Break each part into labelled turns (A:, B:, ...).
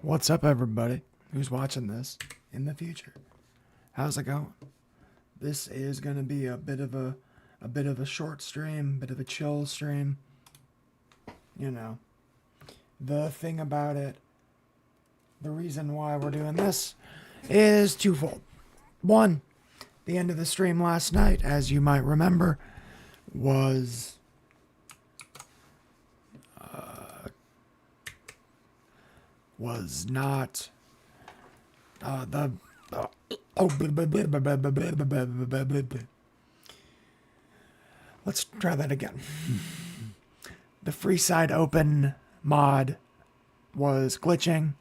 A: What's up, everybody who's watching this in the future? How's it going? This is gonna be a bit of a short stream, bit of a chill stream. You know, the thing about it, the reason why we're doing this is twofold. One, the end of the stream last night, as you might remember, was not the let's try that again. The free side open mod was glitching,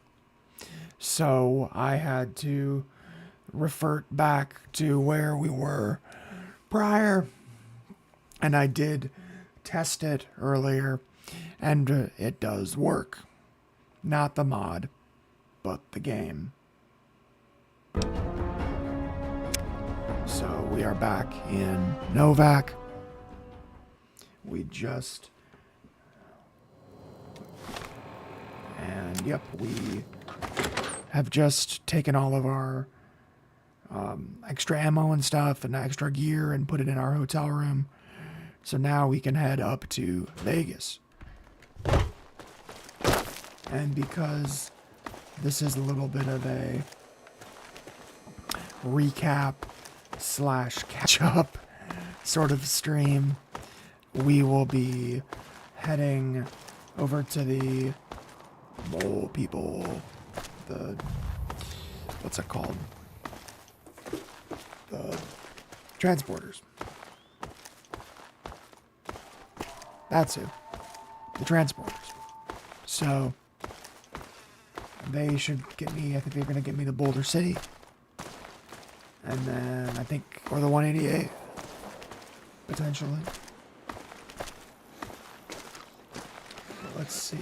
A: so I had to revert back to where we were prior, and I did test it earlier, and it does work. Not the mod, but the game. So we are back in Novak. We just... And yep, we have just taken all of our extra ammo and stuff and extra gear and put it in our hotel room. So now we can head up to Vegas. And because this is a little bit of a recap / catch up sort of stream, we will be heading over to the mole people, what's it called? The transporters. That's who. The transporters. So they should get me, I think they're going to get me to Boulder City. And then I think, or the 188, potentially. Let's see.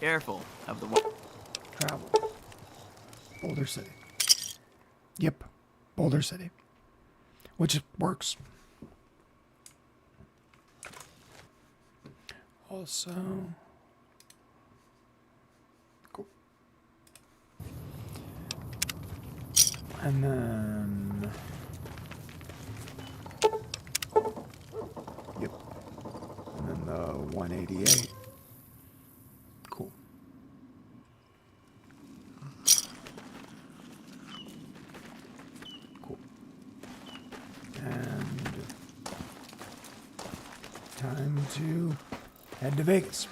B: Careful of the
A: Travel. Boulder City. Yep. Boulder City. Which works. Also... And then... Yep. And then the 188. Cool. Cool. And... time to head to Vegas.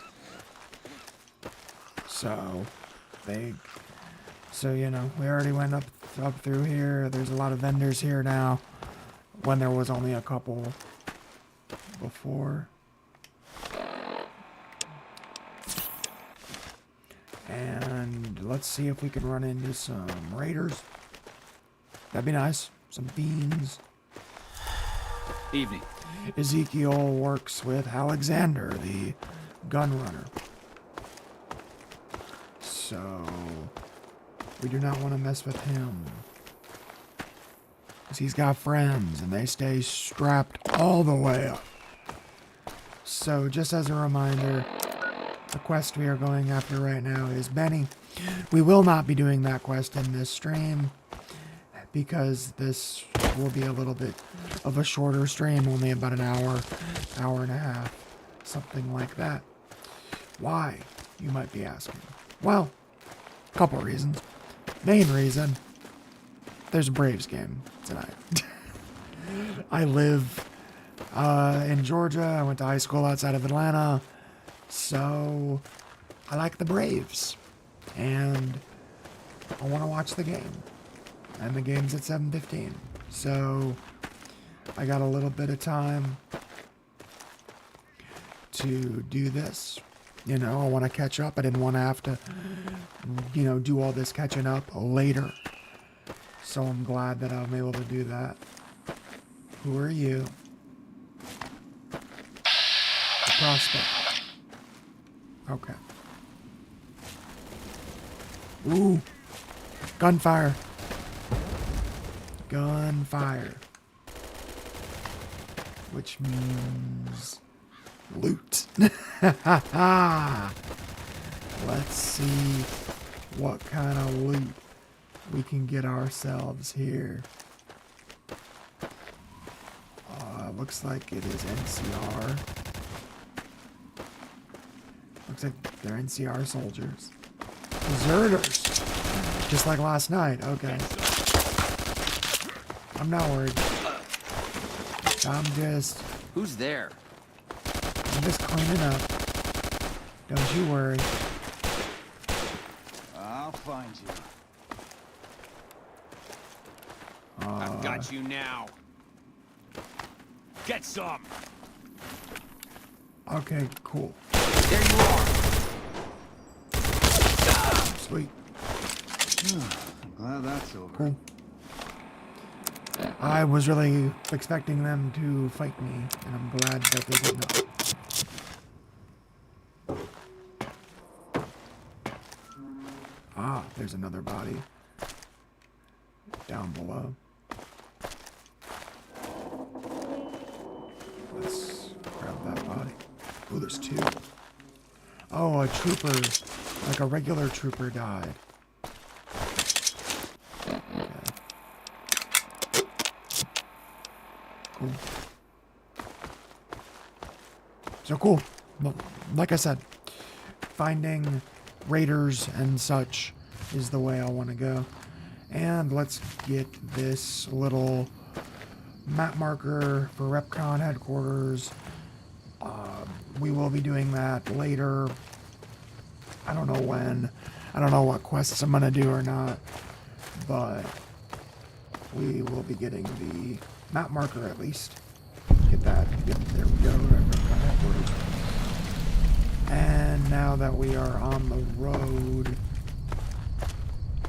A: So, you know, we already went up through here. There's a lot of vendors here now, when there was only a couple before. And let's see if we can run into some raiders. That'd be nice. Some fiends.
B: evening.
A: Ezekiel works with Alexander, the gun runner. So we do not want to mess with him, because he's got friends and they stay strapped all the way up. So just as a reminder, the quest we are going after right now is Benny. We will not be doing that quest in this stream, because this will be a little bit of a shorter stream, only about an hour, hour and a half, something like that. Why, you might be asking? Well, a couple reasons. Main reason, there's a Braves game tonight. I live in Georgia. I went to high school outside of Atlanta. So I like the Braves. And I want to watch the game. And the game's at 7:15. So I got a little bit of time to do this. You know, I want to catch up. I didn't want to have to, you know, do all this catching up later. So I'm glad that I'm able to do that. Who are you? Prospect. Okay. Ooh. Gunfire. Gunfire. Which means loot. Let's see what kind of loot we can get ourselves here. Looks like it is NCR. Looks like they're NCR soldiers. Deserters! Just like last night. Okay. I'm not worried.
B: Who's there?
A: I'm just cleaning up. Don't you worry.
C: I'll find you.
D: I've got you now. Get some.
A: Okay, cool.
D: There you are.
A: Sweet.
C: I'm glad that's over.
A: Cool. I was really expecting them to fight me, and I'm glad that they did not. Ah, there's another body down below. Let's grab that body. Oh, there's two. Oh, a trooper, like a regular trooper died. Cool. So cool. Like I said, finding raiders and such is the way I want to go. And let's get this little map marker for RepCon headquarters. We will be doing that later. I don't know when. I don't know what quests I'm going to do or not. But we will be getting the map marker at least. Get that. There we go. RepCon headquarters. And now that we are on the road...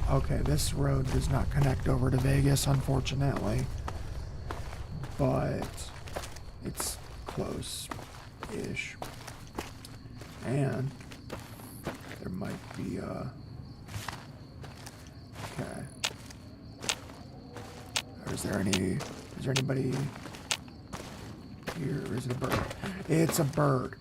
A: Okay, this road does not connect over to Vegas, unfortunately. But it's close-ish. And there might be a... Okay. Is there anybody here? Is it a bird? It's a bird.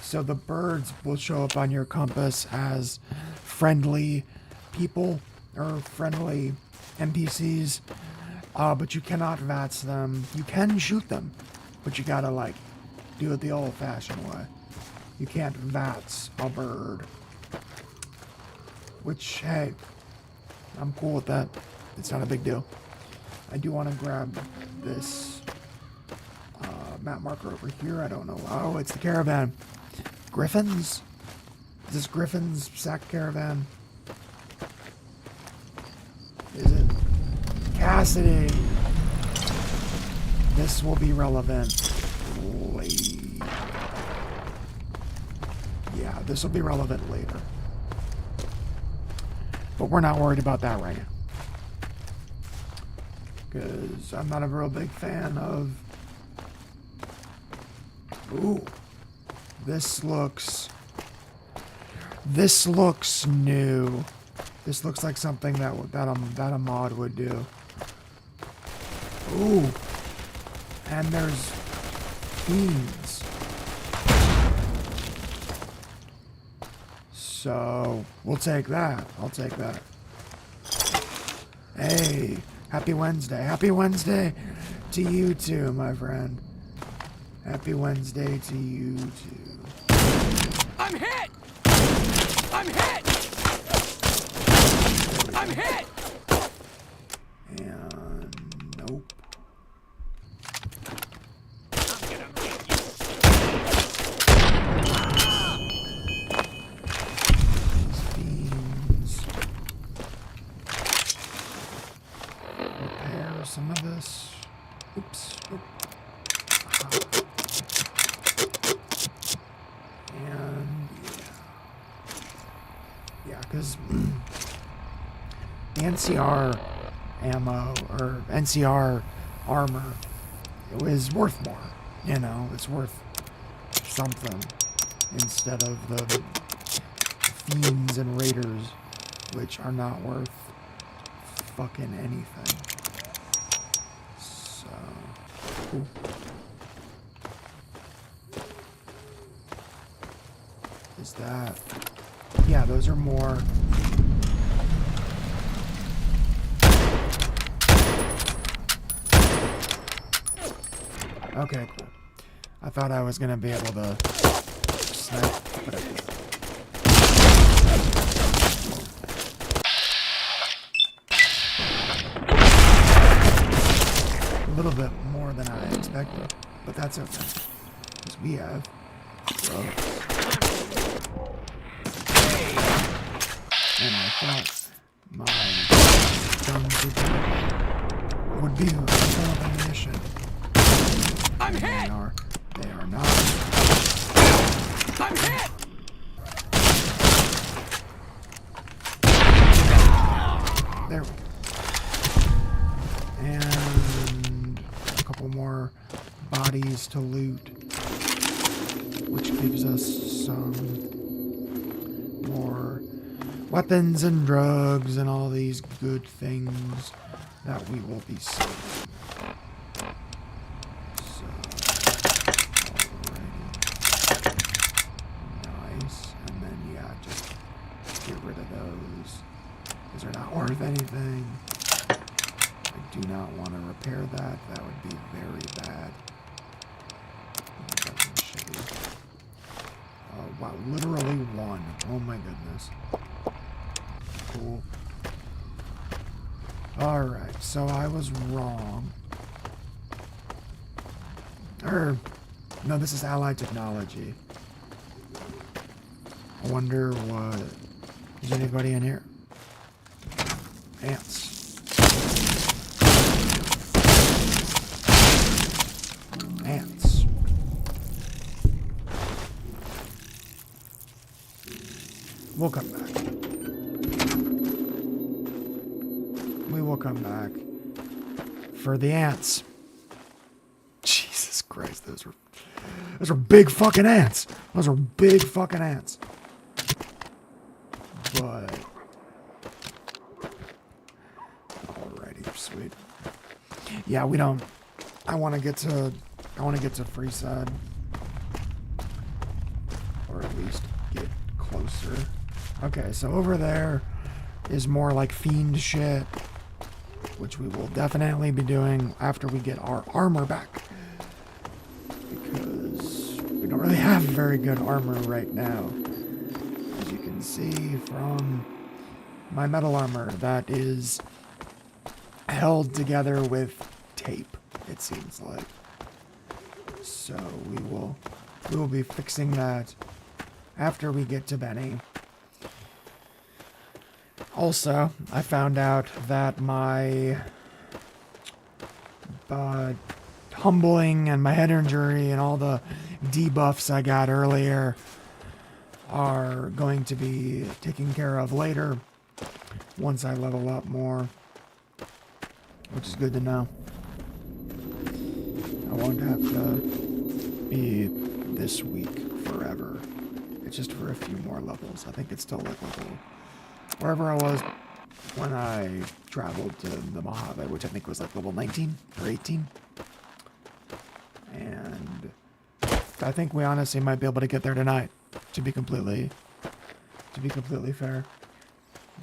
A: So the birds will show up on your compass as friendly people or friendly NPCs, but you cannot VATS them. You can shoot them, but you gotta like do it the old-fashioned way. You can't VATS a bird, which, hey, I'm cool with that. It's not a big deal. I do want to grab this map marker over here. I don't know. Oh, it's the caravan. Griffins? Is this Griffin's sack caravan? Is it? Cassidy! This will be relevant later. Yeah, this will be relevant later. But we're not worried about that right now. Because I'm not a real big fan of... Ooh. This looks new. This looks like something that a mod would do. Ooh. And there's fiends. So we'll take that. I'll take that. Hey, happy Wednesday. Happy Wednesday to you too, my friend. Happy Wednesday to you too.
D: I'm hit! I'm hit! I'm hit!
A: And nope.
D: I'm gonna make you
A: Fiends. Repair some of this. Oops. Oop. And yeah, because the NCR ammo or NCR armor, it was worth more. You know, it's worth something instead of the fiends and raiders, which are not worth fucking anything. So, cool. Is that Yeah, those are more. Okay, cool. I thought I was gonna be able to snipe, but I didn't. A little bit more than I expected, but that's okay. Because we have drugs. And I thought my guns would be full of ammunition.
D: I'm
A: They
D: hit!
A: are. They are not.
D: I'm hit!
A: There we go. And a couple more bodies to loot, which gives us some more weapons and drugs and all these good things that we will be selling. So, alrighty. Nice. And then, yeah, just get rid of those. Because they're not worth anything. I do not want to repair that. That would be very bad. Wow, literally one. Oh my goodness. Cool. Alright, so I was wrong. No, this is Allied Technology. I wonder what... Is anybody in here? Ants. Ants. We'll come back. We will come back for the ants. Jesus Christ, those are big fucking ants. Those are big fucking ants. But alrighty, sweet. Yeah, we don't. I want to get to Freeside, or at least get closer. Okay, so over there is more like fiend shit, which we will definitely be doing after we get our armor back, because we don't really have very good armor right now, as you can see from my metal armor that is held together with tape, it seems like. So we will be fixing that after we get to Benny. Also, I found out that my humbling and my head injury and all the debuffs I got earlier are going to be taken care of later once I level up more, which is good to know. I won't have to be this weak forever. It's just for a few more levels. I think it's still like level wherever I was when I traveled to the Mojave, which I think was like level 19 or 18. And I think we honestly might be able to get there tonight, to be completely fair,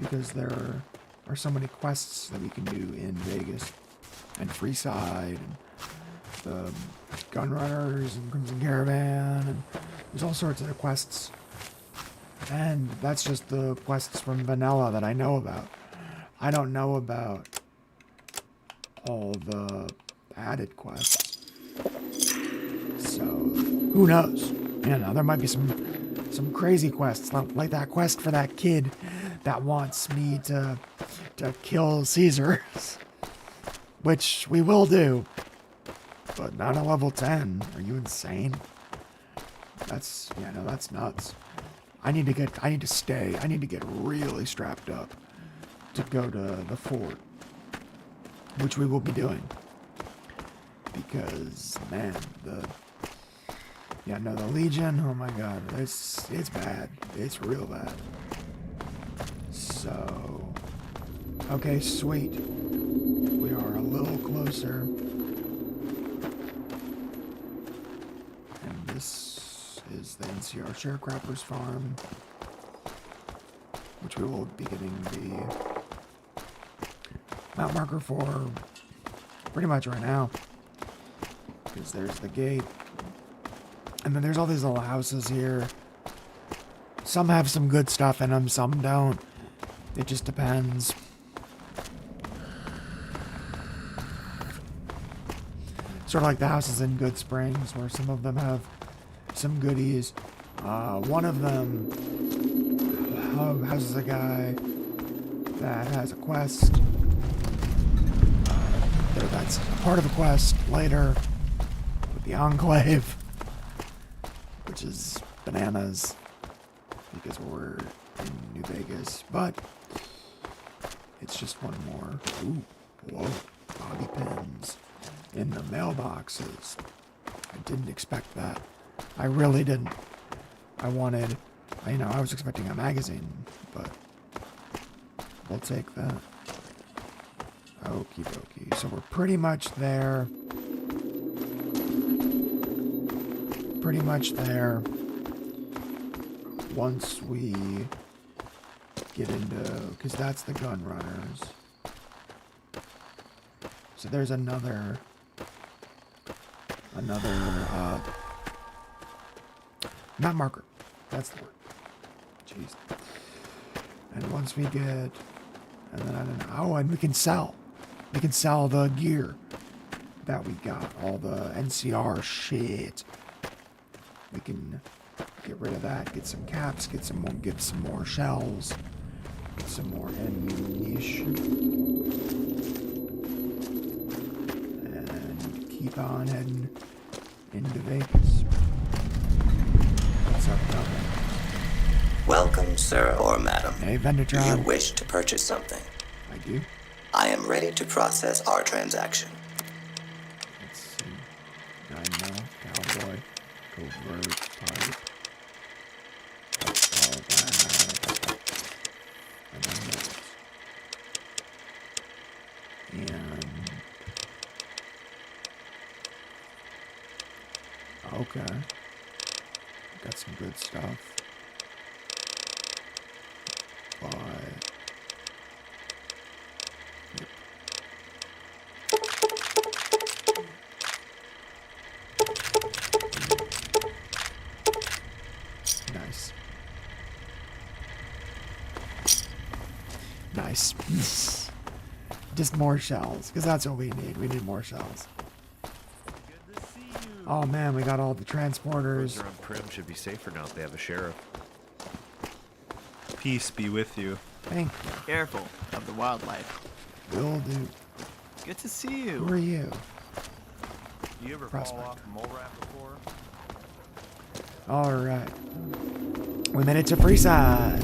A: because there are so many quests that we can do in Vegas and Freeside and the Gunrunners and Crimson Caravan, and there's all sorts of quests. And that's just the quests from vanilla that I know about. I don't know about all the added quests. So, who knows? You know, there might be some crazy quests, like that quest for that kid that wants me to kill Caesars. Which we will do. But not at level 10. Are you insane? That's nuts. I need to get really strapped up to go to the fort, which we will be doing. Because, man, the Legion, oh my god, it's bad. It's real bad. So, okay, sweet. We are a little closer. And this is the NCR Sharecroppers Farm. which we will be getting the map marker for pretty much right now. Because there's the gate. And then there's all these little houses here. Some have some good stuff in them, some don't. It just depends. Sort of like the houses in Good Springs, where some of them have some goodies. One of them houses a guy that has a quest. That's part of a quest later with the Enclave, which is bananas because we're in New Vegas, but it's just one more. Ooh, whoa, bobby pins in the mailboxes. I didn't expect that. I really didn't. I was expecting a magazine, but we'll take that. Okie dokie. So we're pretty much there. Pretty much there. Once we get into, because that's the gun runners. So there's another map marker. That's the word. Jeez. And once we get, and then I don't know. Oh, and we can sell. We can sell the gear that we got. All the NCR shit. We can get rid of that. Get some caps. Get some more shells. Get some more ammunition. And keep on heading into Vegas. What's up, brother?
E: Welcome, sir or madam.
A: Hey, Vendatron.
E: You wish to purchase something?
A: I do.
E: I am ready to process our transaction.
A: Let's see. Dynamo, cowboy, covert, pipe. That's all that. And then those. And okay. Got some good stuff. But yep. Nice. Nice. Just more shells, because that's what we need. We need more shells.
F: Good to see you.
A: Oh man, we got all the transporters.
F: Roads around Prim should be safer now that they have a sheriff. Peace be with you.
A: Thank
B: Careful of the wildlife.
A: you. Will do.
B: Good to see you.
A: Who are you?
F: You ever
A: Prospect.
F: fall off a mole rat before?
A: Alright. We made it to Freeside.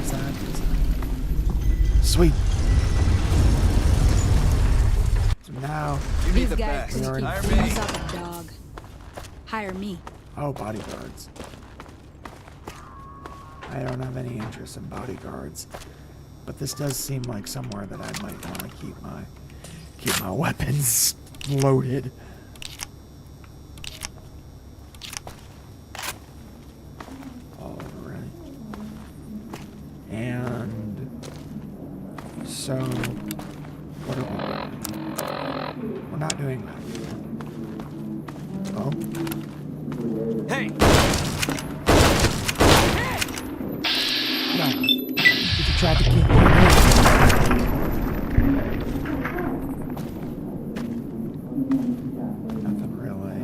A: Freeside. Sweet. So now,
F: You need
G: These
F: the
G: guys
F: best.
G: can keep
F: Hire
G: things
F: me.
G: up, dog. Hire me.
A: oh, bodyguards. I don't have any interest in bodyguards, but this does seem like somewhere that I might want to keep my weapons loaded. All right. And so, what are we doing? We're not doing that. Oh.
B: Hey!
A: No. Did you try to keep me? Nothing really.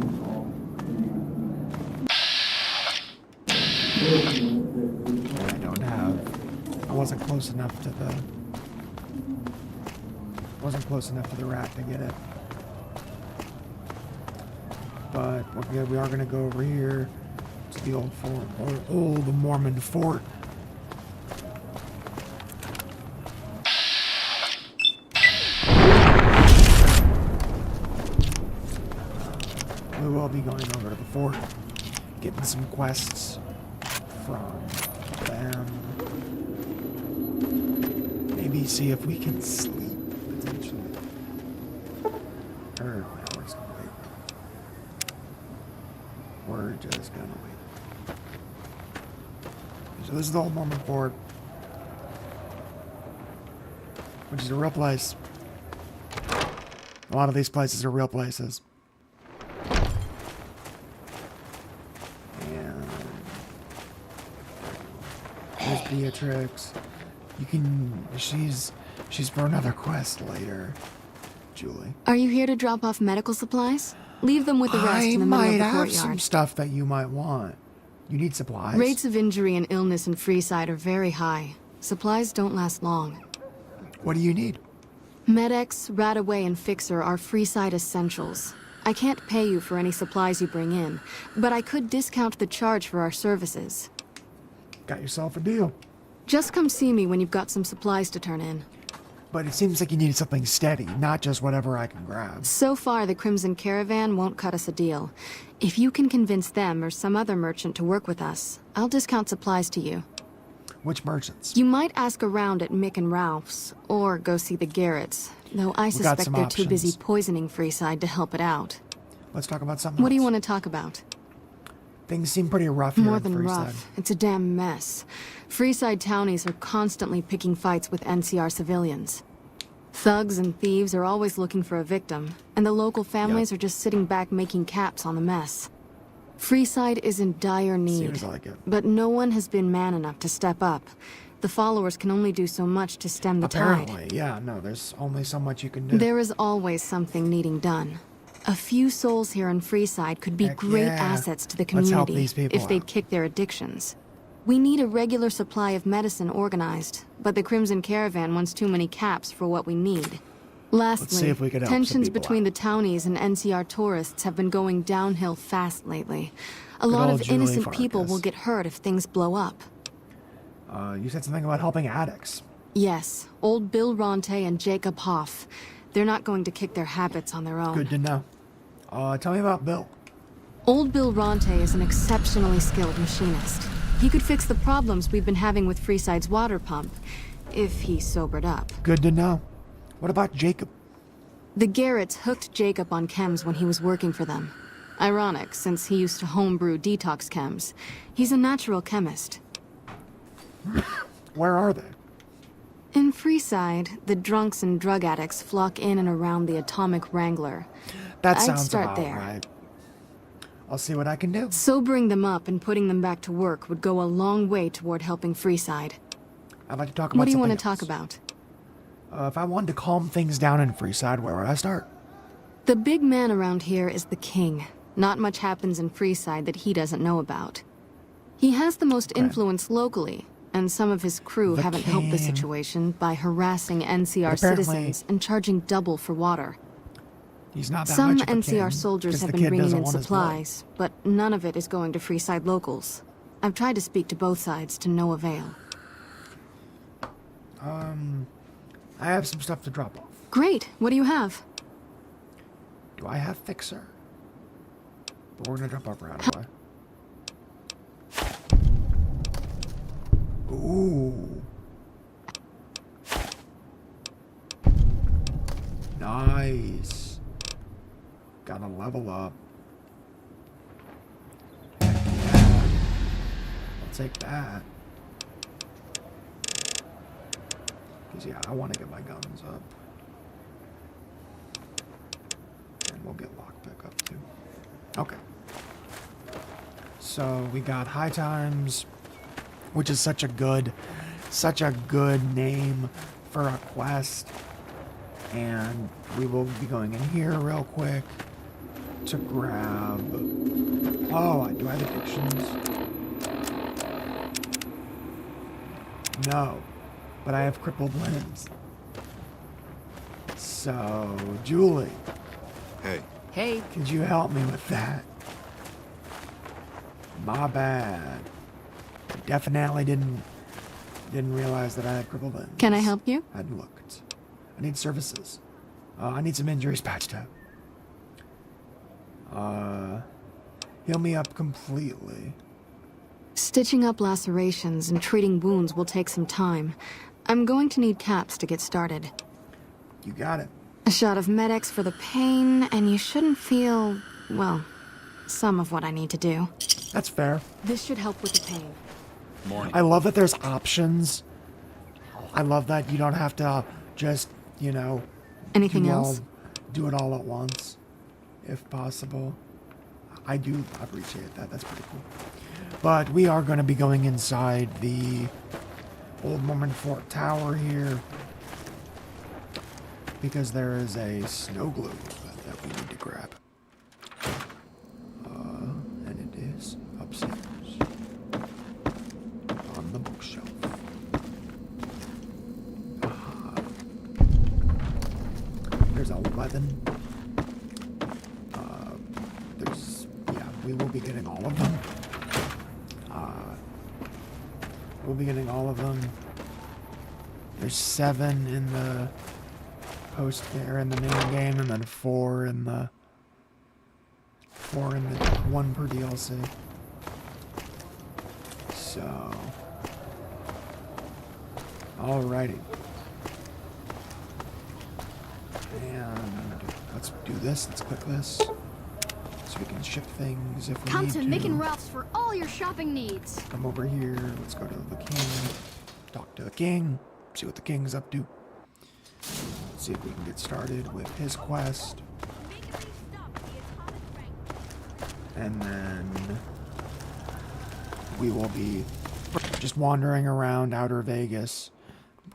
A: I wasn't close enough to the rat to get it. But we're good. We are gonna go over here to the old fort, or old Mormon fort. We will be going over to the fort, getting some quests from them. Maybe see if we can sleep, potentially. Or, no, we're just gonna wait. We're just gonna wait. So this is the old Mormon fort, which is a real place. A lot of these places are real places. And there's Beatrix. You can, she's for another quest later, Julie.
H: Are you here to drop off medical supplies? Leave them with the rest
A: I
H: in the middle of
A: might
H: the
A: have
H: courtyard.
A: some stuff that you might want. You need supplies?
H: Rates of injury and illness in Freeside are very high. Supplies don't last long.
A: What do you need?
H: Med-X, Radaway, and Fixer are Freeside essentials. I can't pay you for any supplies you bring in, but I could discount the charge for our services.
A: Got yourself a deal.
H: Just come see me when you've got some supplies to turn in.
A: But it seems like you need something steady, not just whatever I can grab.
H: So far, the Crimson Caravan won't cut us a deal. If you can convince them or some other merchant to work with us, I'll discount supplies to you.
A: Which merchants?
H: You might ask around at Mick and Ralph's, or go see the Garretts, though I
A: got
H: suspect
A: some
H: they're too busy
A: options.
H: poisoning Freeside to help it out.
A: Let's talk about something
H: What do you
A: else.
H: want to talk about?
A: Things seem pretty rough here
H: More
A: in
H: than
A: Freeside.
H: rough. It's a damn mess. Freeside townies are constantly picking fights with NCR civilians. Thugs and thieves are always looking for a victim, and the local families are just sitting back making caps on the mess. Freeside is in dire need,
A: Seems like it.
H: but no one has been man enough to step up. The followers can only do so much to stem the
A: Apparently,
H: tide.
A: yeah, no, there's only so much you can do.
H: There is always something needing done. A few souls here in Freeside could be
A: Heck
H: great
A: yeah.
H: assets to the
A: Let's help
H: community
A: these people
H: if they'd
A: out.
H: kick their addictions. We need a regular supply of medicine organized, but the Crimson Caravan wants too many caps for what we need. Lastly,
A: see if we can help some
H: tensions
A: people
H: between
A: out.
H: the townies and NCR tourists have been going downhill fast lately. A lot
A: old
H: of
A: Julie
H: innocent people
A: Farkas.
H: will get hurt if things blow up.
A: You said something about helping addicts.
H: Yes, old Bill Ronte and Jacob Hoff. They're not going to kick their habits on their own.
A: Good to know. Tell me about Bill.
H: Old Bill Ronte is an exceptionally skilled machinist. He could fix the problems we've been having with Freeside's water pump, if he sobered up.
A: Good to know. What about Jacob?
H: The Garretts hooked Jacob on chems when he was working for them. Ironic, since he used to homebrew detox chems. He's a natural chemist.
A: Where are they?
H: In Freeside, the drunks and drug addicts flock in and around the Atomic Wrangler.
A: That
H: I'd
A: sounds
H: start
A: about
H: there.
A: right. I'll see what I can do.
H: Sobering them up and putting them back to work would go a long way toward helping Freeside.
A: I'd like to talk about
H: What do you want
A: something
H: to talk
A: else.
H: about?
A: If I wanted to calm things down in Freeside, where would I start?
H: The big man around here is the king. Not much happens in Freeside that he doesn't know about. He has the most influence locally, and some of his crew
A: The
H: haven't helped the
A: king.
H: situation by harassing NCR
A: But apparently-
H: citizens and charging double for water.
A: He's not that
H: Some
A: much of a
H: NCR
A: king,
H: soldiers
A: 'cause
H: have
A: the
H: been
A: kid
H: bringing
A: doesn't
H: in
A: want his blood.
H: supplies, but none of it is going to Freeside locals. I've tried to speak to both sides to no avail.
A: I have some stuff to drop off.
H: Great, what do you have?
A: Do I have Fixer? But we're gonna drop off right away. Ooh. Nice. Gotta level up. Heck yeah. I'll take that. Because, yeah, I want to get my guns up. And we'll get lockpick up, too. Okay. So, we got High Times, which is such a good name for a quest. And we will be going in here real quick to grab... Oh, do I have addictions? No, but I have crippled limbs. So, Julie,
D: Hey,
G: Hey,
A: could you help me with that? My bad. I definitely didn't realize that I had crippled limbs.
H: Can I help you?
A: I hadn't looked. I need services. I need some injuries patched up. Heal me up completely.
H: Stitching up lacerations and treating wounds will take some time. I'm going to need caps to get started.
A: You got it.
H: A shot of Med-X for the pain, and you shouldn't feel, well, some of what I need to do.
A: That's fair.
H: This should help with the pain.
C: Morning.
A: I love that there's options. I love that you don't have to just, you know,
H: Anything
A: do
H: else?
A: do it all at once, if possible. I do appreciate that. That's pretty cool. But we are going to be going inside the Old Mormon Fort Tower here because there is a snow globe that we need to grab. And it is upstairs on the bookshelf. There's a weapon. We will be getting all of them. We'll be getting all of them. There's 7 in the post there in the main game, and then 4 in the 1 per DLC. So, alrighty. And let's do this. Let's click this. So we can ship things if we
I: Come
A: need
I: to
A: to.
I: Mick and Ralph's for all your shopping needs.
A: Come over here. Let's go to the king. Talk to the king. See what the king's up to. See if we can get started with his quest. And then we will be just wandering around Outer Vegas,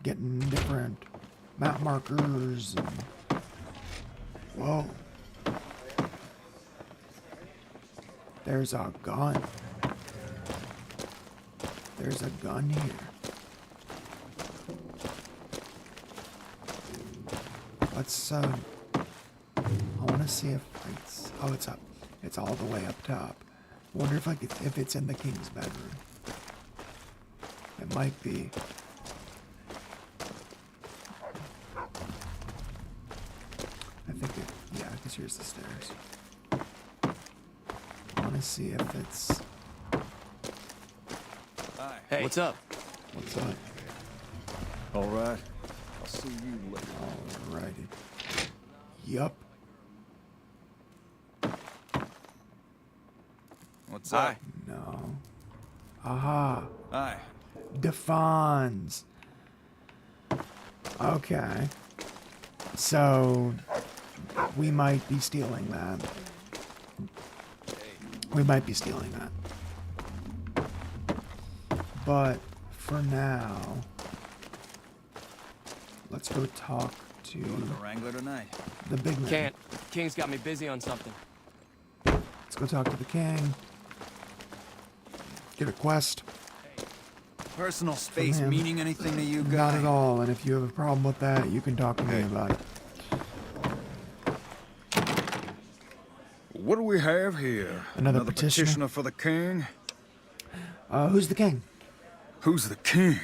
A: getting different map markers. And whoa. There's a gun. There's a gun here. Let's, I want to see if it's, oh, it's up. It's all the way up top. I wonder if it's in the king's bedroom. It might be. I think it, yeah, because here's the stairs. I want to see if it's,
D: Hey, what's up?
A: what's up.
C: All right. I'll see you later.
A: Alrighty. Yup.
C: What's
D: Hi.
C: up?
A: No. Aha.
C: Hi.
A: Defons. Okay. So, we might be stealing that. We might be stealing that. But, for now, let's go talk to
C: Going to the Wrangler tonight.
A: the big man.
D: Can't. King's got me busy on something.
A: Let's go talk to the king. Get a quest.
C: Personal space
A: him.
C: meaning anything to you guys?
A: Not at all, and if you have a problem with that, you can talk to me about it.
C: What do we have here?
A: Another petitioner?
C: petitioner for the king?
A: Who's the king?
C: Who's the king?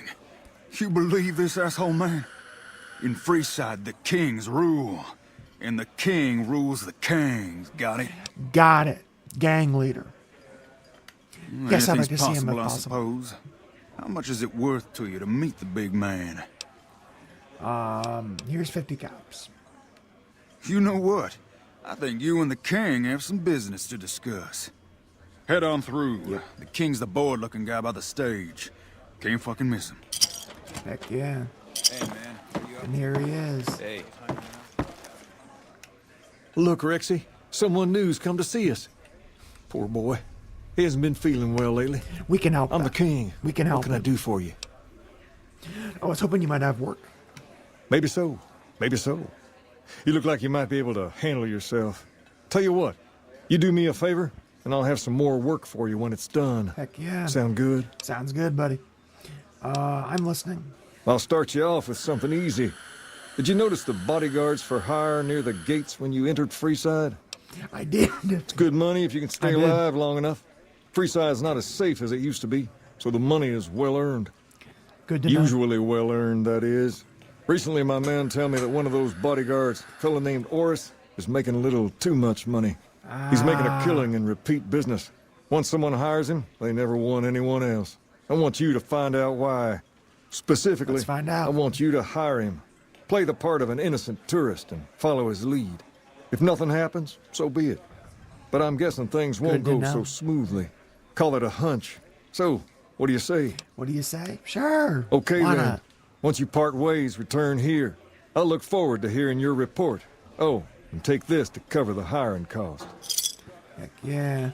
C: You believe this asshole, man? In Freeside, the kings rule. And the king rules the kings. Got it?
A: Got it. Gang leader. Yes, I'd like to
C: Anything's
A: see him if
C: possible, I
A: possible.
C: suppose. How much is it worth to you to meet the big man?
A: Here's 50 caps.
C: You know what? I think you and the king have some business to discuss. Head on through. The king's the bored-looking guy by the stage. Can't fucking miss him.
A: Heck yeah.
C: Hey, man.
A: And here he is.
D: Hey.
J: Look, Rexy, someone new's come to see us. Poor boy. He hasn't been feeling well lately.
A: We can help.
J: I'm the
A: that.
J: king.
A: We can help
J: What can I
A: him.
J: do for you?
A: I was hoping you might have work.
J: Maybe so. Maybe so. You look like you might be able to handle yourself. Tell you what, you do me a favor, and I'll have some more work for you when it's done.
A: Heck yeah.
J: Sound good?
A: Sounds good, buddy. I'm listening.
J: I'll start you off with something easy. Did you notice the bodyguards for hire near the gates when you entered Freeside?
A: I did.
J: It's good money if you can stay
A: I did.
J: alive long enough. Freeside's not as safe as it used to be, so the money is well earned.
A: Good to know.
J: Usually well earned, that is. Recently, my man tell me that one of those bodyguards, a fella named Oris, is making a little too much money. He's making a killing in repeat business. Once someone hires him, they never want anyone else. I want you to find out why. Specifically,
A: Let's find out.
J: I want you to hire him. Play the part of an innocent tourist and follow his lead. If nothing happens, so be it. But I'm guessing things won't
A: Good to
J: go
A: know.
J: so smoothly. Call it a hunch. So, What do you say?
A: What do you say? Sure.
J: Okay
A: Why
J: then.
A: not?
J: Once you part ways, return here. I'll look forward to hearing your report. Oh, and take this to cover the hiring cost.
A: Heck yeah.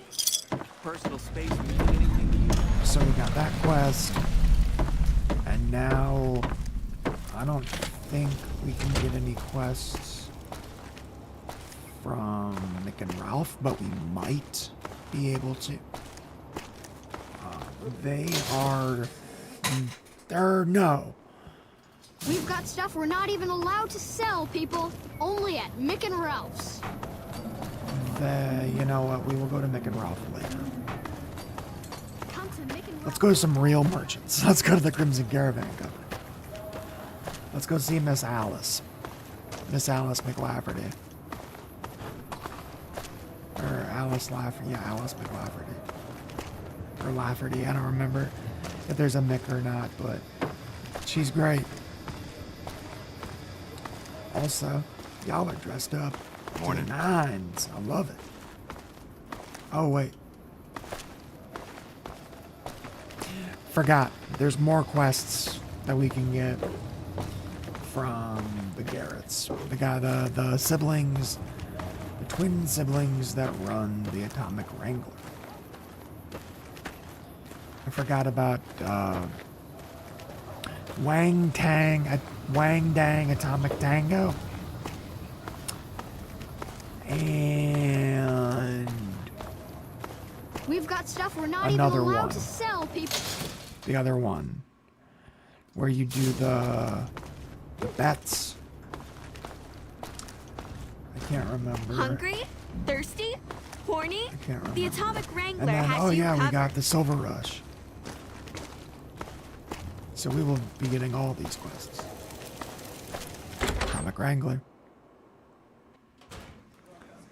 D: Personal space mean anything to you?
A: So we got that quest. And now I don't think we can get any quests from Nick and Ralph, but we might be able to. No.
I: We've got stuff we're not even allowed to sell, people. Only at Mick and Ralph's.
A: You know what? We will go to Mick and Ralph later.
I: Come to Mick and
A: Let's go to some real merchants. Let's go to the Crimson Caravan Company. Let's go see Miss Alice. Miss Alice McLafferty. Or Alice Lafferty. Yeah, Alice McLafferty. Or Lafferty. I don't remember if there's a Mick or not, but she's great. Also, y'all are dressed up.
C: Morning.
A: To the nines. I love it. Oh, wait. Forgot. There's more quests that we can get from the Garretts. The siblings, the twin siblings that run the Atomic Wrangler. I forgot about Wang Dang Atomic Tango. And
I: We've got stuff we're not
A: another
I: even allowed
A: one.
I: to sell, people.
A: The other one, where you do the bets. I can't remember.
K: Hungry? Thirsty? Horny?
A: I can't remember.
K: The Atomic Wrangler
A: And then,
K: has
A: oh
K: you
A: yeah, we
K: covered.
A: got the Silver Rush. So we will be getting all these quests. Atomic Wrangler.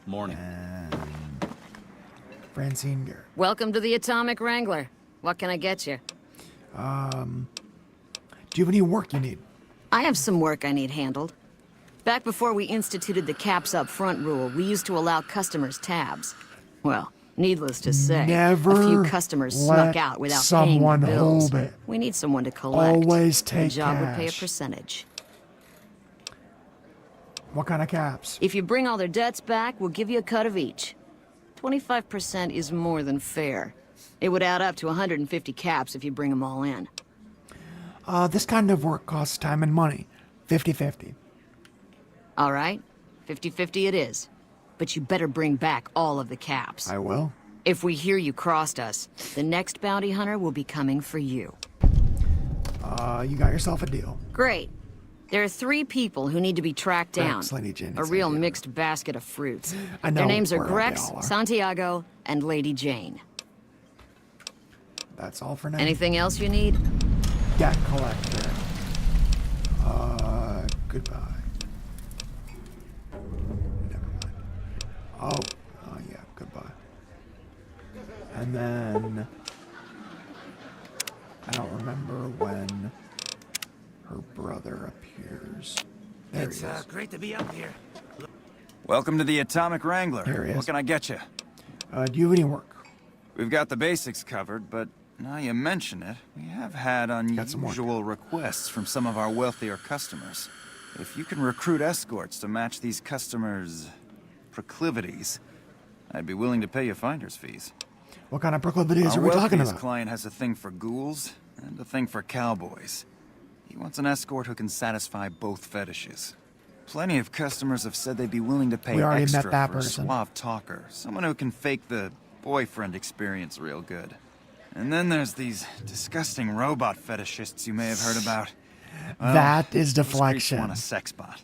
B: Morning.
A: And Francine Garrett.
L: Welcome to the Atomic Wrangler. What can I get you?
A: Do you have any work you need?
L: I have some work I need handled. Back before we instituted the caps up front rule, we used to allow customers tabs. Well, needless to say,
A: Never
L: a few customers snuck
A: let
L: out without
A: someone
L: paying their bills.
A: hold it.
L: We need someone to collect.
A: Always
L: The
A: take
L: job would pay a
A: cash.
L: percentage.
A: What kind of caps?
L: If you bring all their debts back, we'll give you a cut of each. 25% is more than fair. It would add up to 150 caps if you bring them all in.
A: This kind of work costs time and money. 50-50.
L: All right, 50-50 it is. But you better bring back all of the caps.
A: I will.
L: If we hear you crossed us, the next bounty hunter will be coming for you.
A: You got yourself a deal.
L: Great. There are 3 people who need to be tracked down.
A: Thanks, Lady Jane.
L: A real mixed basket of fruits.
A: I know
L: Their names are
A: where they
L: Grex,
A: all are.
L: Santiago, and Lady Jane.
A: That's all for now.
L: Anything else you need?
A: Debt collector. Goodbye. Never mind. Oh yeah, goodbye. And then I don't remember when her brother appears. There he is.
D: Great to be up here.
C: Welcome to the Atomic Wrangler.
A: There he is.
C: What can I get you?
A: Do you have any work?
C: We've got the basics covered, but now you mention it, we have had
A: some work.
C: unusual requests from some of our wealthier customers. If you can recruit escorts to match these customers' proclivities, I'd be willing to pay you finder's fees.
A: What kind of proclivities
C: Our
A: are we talking
C: wealthiest
A: about?
C: client has a thing for ghouls and a thing for cowboys. He wants an escort who can satisfy both fetishes. Plenty of customers have said they'd be willing to pay
A: We already met
C: extra
A: that
C: for a
A: person.
C: suave talker, someone who can fake the boyfriend experience real good. And then there's these disgusting robot fetishists you may have heard about. Well,
A: That is
C: those creeps
A: deflection.
C: want a sex bot.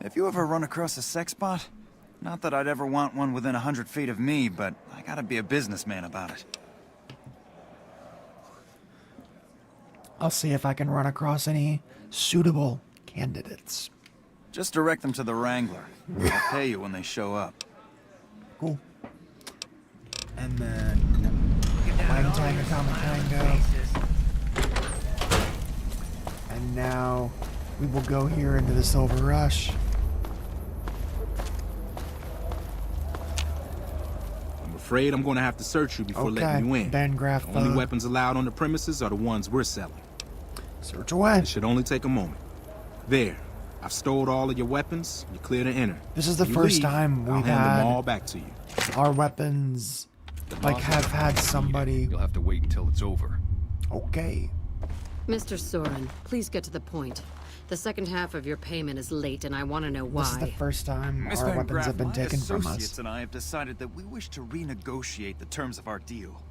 C: If you ever run across a sex bot, not that I'd ever want one within 100 feet of me, but I gotta be a businessman about it.
A: I'll see if I can run across any suitable candidates.
C: Just direct them to the Wrangler. I'll pay you when they show up.
A: Cool. And then Wang Tang Atomic Tango. And now we will go here into the Silver Rush.
M: afraid I'm gonna have to search you before letting you in.
A: Van Graff,
M: The only weapons allowed on the premises are the ones we're selling.
A: Search away.
M: It should only take a moment. There. I've stowed all of your weapons. You're clear to enter.
A: This is the
M: When you
A: first
M: leave,
A: time
M: I'll
A: we've
M: hand
A: had
M: them all back to you.
A: our weapons, like, have had somebody.
N: You'll have to wait until it's over.
A: Okay.
L: Mr. Soren, please get to the point. The second half of your payment is late, and I want to know why.
A: This is the first time
O: Miss
A: our
O: Van
A: weapons
O: Graff,
A: have been
O: my
A: taken from
O: associates
A: us.
O: and I have decided that we wish to renegotiate the terms of our deal.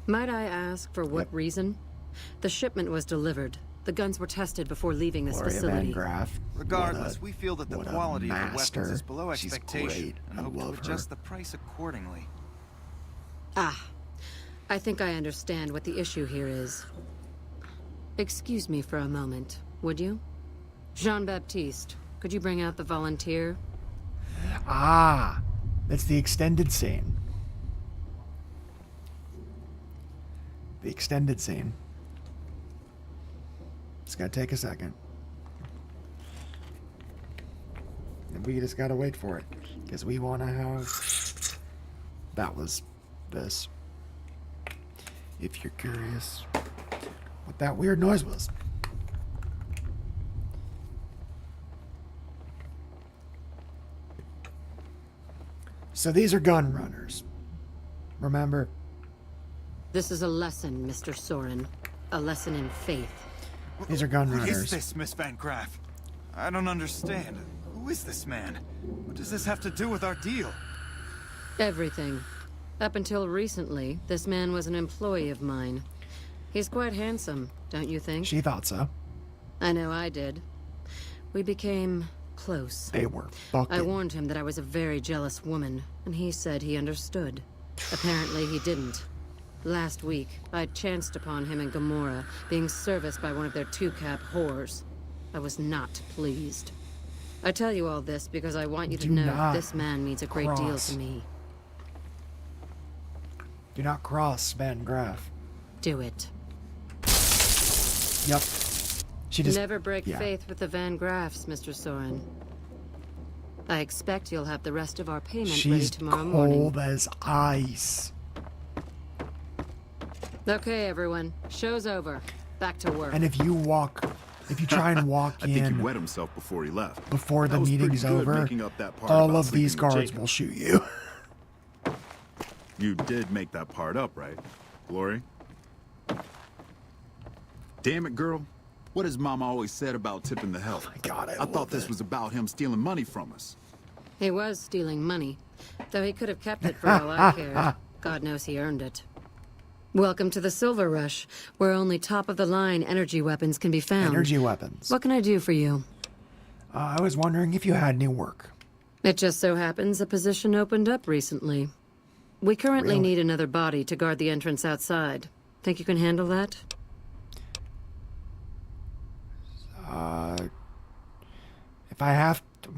L: Might I ask for what reason? The shipment was delivered. The guns were tested before leaving this
A: Gloria
L: facility.
A: Van Graff.
O: Regardless, we feel that the
A: what a
O: quality of the
A: master.
O: weapons is below
A: She's
O: expectation
A: great.
O: and
A: I
O: hope to
A: love her.
O: adjust the price accordingly.
L: Ah, I think I understand what the issue here is. Excuse me for a moment, would you? Jean-Baptiste, could you bring out the volunteer?
A: Ah, that's the extended scene. The extended scene. It's gonna take a second. And we just gotta wait for it. Because we wanna have... That was this. If you're curious what that weird noise was. So these are gun runners. Remember?
L: This is a lesson, Mr. Soren. A lesson in faith.
A: These are gun
O: What is
A: runners.
O: this, Miss Van Graff? I don't understand. Who is this man? What does this have to do with our deal?
L: Everything. Up until recently, this man was an employee of mine. He's quite handsome, don't you think?
A: She thought so.
L: I know I did. We became close.
A: They were fucking.
L: I warned him that I was a very jealous woman, and he said he understood. Apparently he didn't. Last week, I chanced upon him in Gomorrah, being serviced by one of their two-cap whores. I was not pleased. I tell you all this because I want you to
A: Do
L: know
A: not
L: this man means a great deal
A: cross.
L: to me.
A: Do not cross Van Graff.
L: Do it.
A: Yep. She just
L: Never break
A: yeah.
L: faith with the Van Graffs, Mr. Soren. I expect you'll have the rest of our payment ready
A: She's
L: tomorrow
A: cold
L: morning.
A: as ice.
L: Okay, everyone. Show's over. Back to work.
A: And if you try and walk
P: I think he
A: in
P: wet himself before he left.
A: before the
P: That was pretty
A: meeting's
P: good,
A: over,
P: making up that part
A: all
P: about
A: of these
P: sleeping with
A: guards
P: Jacob.
A: will shoot you.
P: You did make that part up, right, Glory? Damn it, girl. What has Mama always said about tipping the help?
A: Oh my God, I
P: thought
A: love
P: this
A: it.
P: was about him stealing money from us.
L: He was stealing money, though he could have kept it for all I cared. God knows he earned it. Welcome to the Silver Rush, where only top-of-the-line energy weapons can be found.
A: Energy weapons.
L: What can I do for you?
A: I was wondering if you had any work.
L: It just so happens a position opened up recently. We currently
A: Really?
L: need another body to guard the entrance outside. Think you can handle that?
A: If I have to,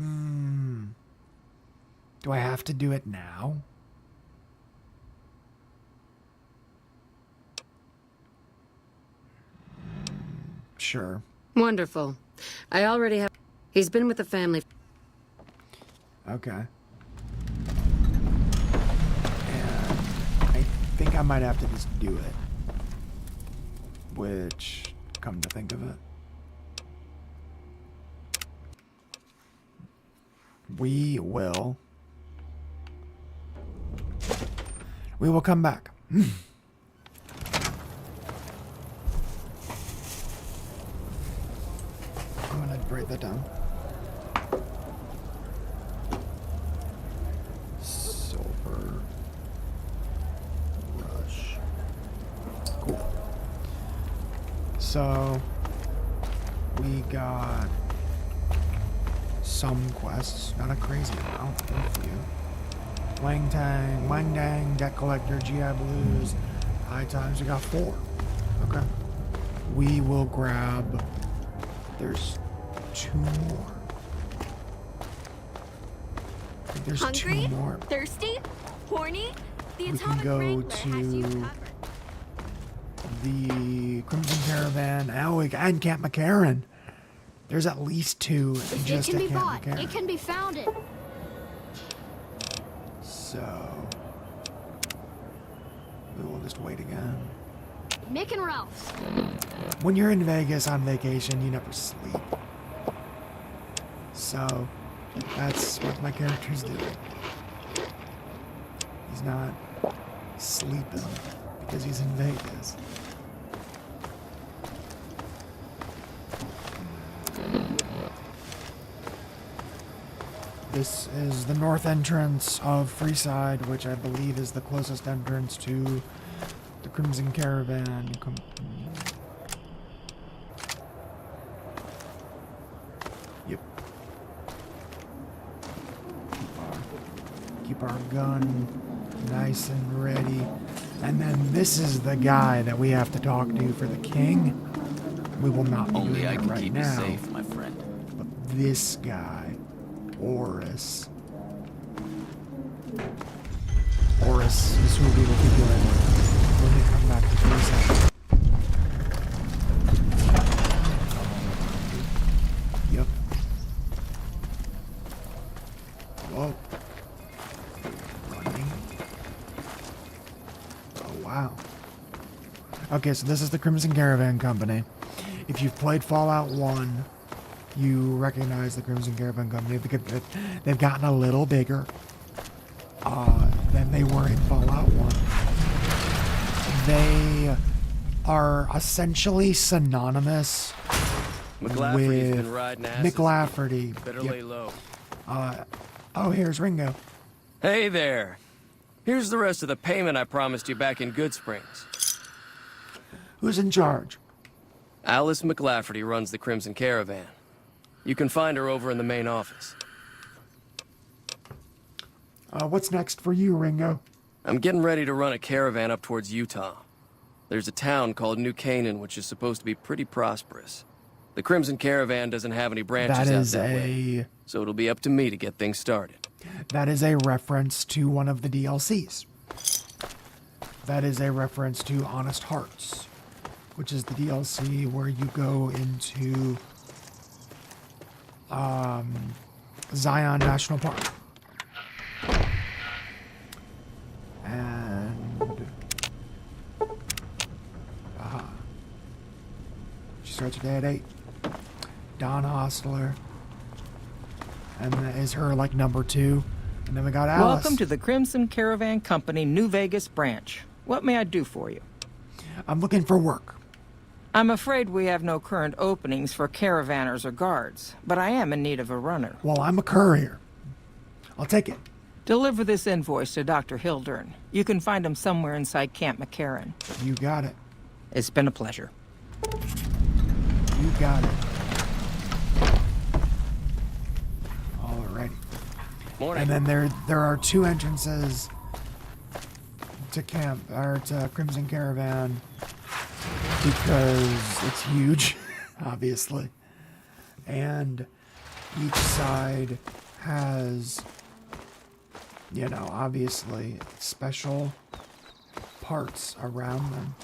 A: do I have to do it now? Sure.
L: Wonderful. I already have... He's been with the family...
A: Okay. And I think I might have to just do it. Which, come to think of it, we will come back. I'm gonna write that down. Silver Rush. Cool. So we got some quests, not a crazy amount, a few. Wang Tang, Wang Dang, Debt Collector, GI Blues, High Times, we got 4. Okay. We will grab, there's 2 more. I think there's
K: Hungry?
A: 2 more.
K: Thirsty? Horny? The
A: We can
K: Atomic
A: go
K: Wrangler has you
A: to
K: covered.
A: the Crimson Caravan, and Camp McCarran. There's at least 2
I: It
A: just
I: can
A: at
I: be
A: Camp
I: bought.
A: McCarran.
I: It can be founded.
A: So just wait again.
I: Mick and Ralph's.
A: When you're in Vegas on vacation, you never sleep. So, that's what my character's doing. He's not sleeping because he's in Vegas. This is the north entrance of Freeside, which I believe is the closest entrance to the Crimson Caravan Company. Yep. Keep our gun nice and ready. And then this is the guy that we have to talk to for the king. We will not be
B: Only
A: doing
B: I
A: it
B: can
A: right
B: keep
A: now.
B: you safe, my friend.
A: But this guy, Oris. Oris is who we will be dealing with when we come back to Freeside. Yep. Whoa. Running. Oh, wow. Okay, so this is the Crimson Caravan Company. If you've played Fallout 1, you recognize the Crimson Caravan Company. They've gotten a little bigger than they were in Fallout 1. They are essentially synonymous
N: McLafferty's
A: with
N: been riding asses.
A: McLafferty.
N: Better
A: Yep.
N: lay low.
A: Oh, here's Ringo.
N: Hey there. Here's the rest of the payment I promised you back in Good Springs.
A: Who's in charge?
N: Alice McLafferty runs the Crimson Caravan. You can find her over in the main office.
A: What's next for you, Ringo?
N: I'm getting ready to run a caravan up towards Utah. There's a town called New Canaan, which is supposed to be pretty prosperous. The Crimson Caravan doesn't have any branches
A: That
N: out
A: is
N: that way, so it'll be up to me to get things started.
A: That is a reference to one of the DLCs. That is a reference to Honest Hearts, which is the DLC where you go into Zion National Park. And she starts her day at 8. Don Hostler. And that is her like number 2. And then we got Alice.
Q: Welcome to the Crimson Caravan Company New Vegas branch. What may I do for you?
A: I'm looking for work.
Q: I'm afraid we have no current openings for caravanners or guards, but I am in need of a runner.
A: Well, I'm a courier. I'll take it.
Q: Deliver this invoice to Dr. Hildern. You can find him somewhere inside Camp McCarran.
A: You got it.
Q: It's been a pleasure.
A: You got it. Alrighty.
N: Morning.
A: And then there are 2 entrances to to Crimson Caravan because it's huge, obviously. And each side has, you know, obviously special parts around them.